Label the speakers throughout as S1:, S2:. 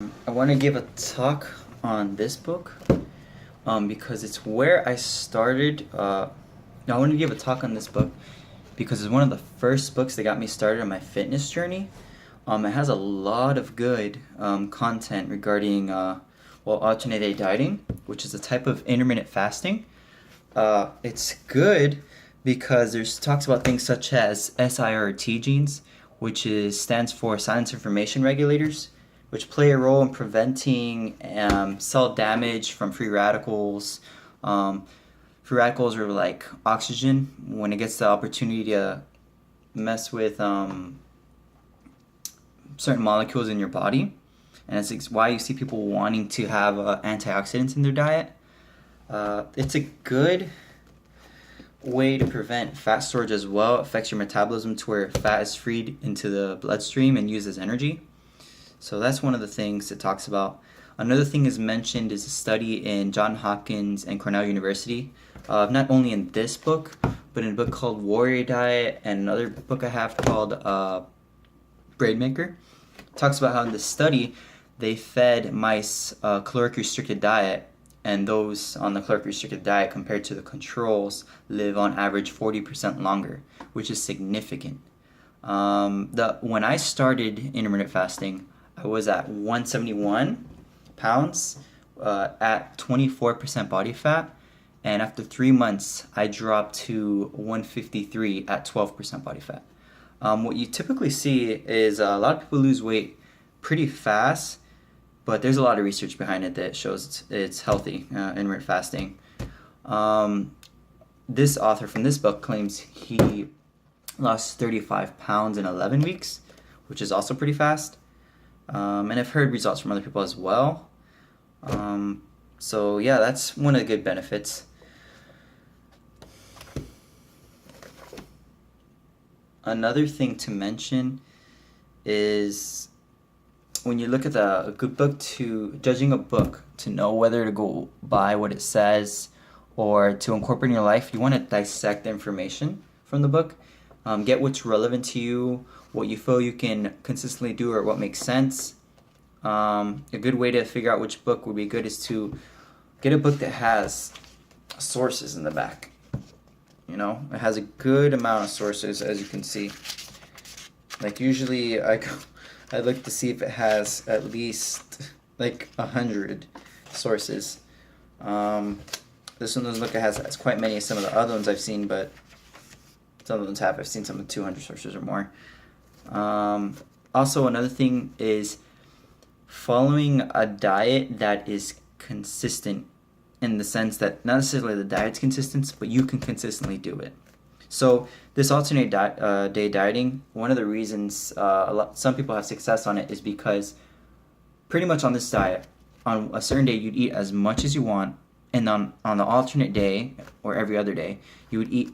S1: I want to give a talk on this book because it's where I started. No, I want to give a talk on this book because it's one of the first books that got me started on my fitness journey. It has a lot of good content regarding alternate day dieting, which is a type of intermittent fasting. It's good because there's talks about things such as SIRT genes, which stands for silence information regulators, which play a role in preventing cell damage from free radicals. Free radicals are like oxygen when it gets the opportunity to mess with certain molecules in your body, and it's why you see people wanting to have antioxidants in their diet. It's a good way to prevent fat storage as well. It affects your metabolism to where fat is freed into the bloodstream and used as energy. So that's one of the things it talks about. Another thing is mentioned is a study in Johns Hopkins and Cornell University, not only in this book, but in a book called Warrior Diet and another book I have called Brainmaker. It talks about how in this study they fed mice a caloric restricted diet, and those on the caloric restricted diet compared to the controls live on average 40% longer, which is significant. When I started intermittent fasting, I was at 171 pounds at 24% body fat, and after 3 months I dropped to 153 at 12% body fat. What you typically see is a lot of people lose weight pretty fast, but there's a lot of research behind it that shows it's healthy, intermittent fasting. This author from this book claims he lost 35 pounds in 11 weeks, which is also pretty fast. And I've heard results from other people as well. So yeah, that's one of the good benefits. Another thing to mention is when you look at a good book, judging a book to know whether to go by what it says or to incorporate in your life, you want to dissect the information from the book, get what's relevant to you, what you feel you can consistently do, or what makes sense. A good way to figure out which book would be good is to get a book that has sources in the back. You know, it has a good amount of sources, as you can see. Like usually I look to see if it has at least like 100 sources. This one doesn't look like it has quite many as some of the other ones I've seen, but some of them have. I've seen some with 200 sources or more. Also, another thing is following a diet that is consistent, in the sense that not necessarily the diet's consistent, but you can consistently do it. So this alternate day dieting, one of the reasons some people have success on it is because pretty much on this diet, on a certain day you'd eat as much as you want, and on the alternate day or every other day you would eat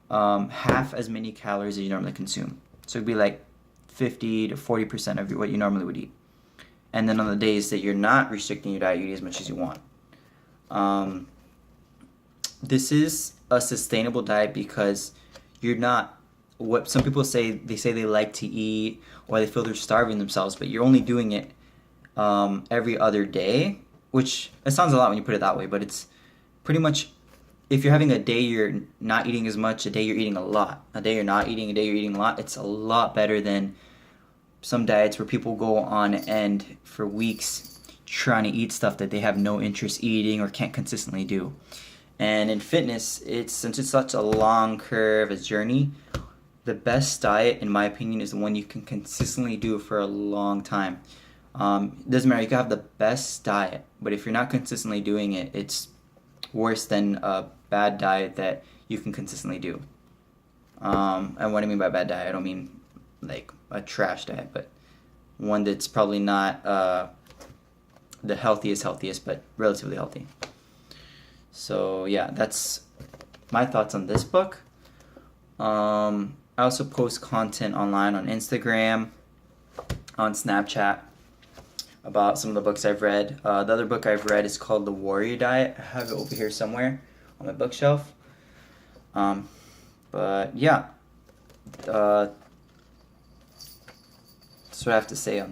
S1: half as many calories as you normally consume. So it'd be like 50 to 40% of what you normally would eat. And then on the days that you're not restricting your diet, you eat as much as you want. This is a sustainable diet because you're not, what some people say, they like to eat or they feel they're starving themselves, but you're only doing it every other day, which it sounds a lot when you put it that way, but it's pretty much, if you're having a day you're not eating as much, a day you're eating a lot, a day you're not eating, a day you're eating a lot, it's a lot better than some diets where people go on end for weeks trying to eat stuff that they have no interest eating or can't consistently do. And in fitness, since it's such a long curve, a journey, the best diet, in my opinion, is the one you can consistently do for a long time. It doesn't matter, you can have the best diet, but if you're not consistently doing it, it's worse than a bad diet that you can consistently do. And what I mean by bad diet, I don't mean like a trash diet, but one that's probably not the healthiest, but relatively healthy. So yeah, that's my thoughts on this book. I also post content online on Instagram, on Snapchat, about some of the books I've read. The other book I've read is called The Warrior Diet. I have it over here somewhere on my bookshelf. But yeah, that's what I have to say on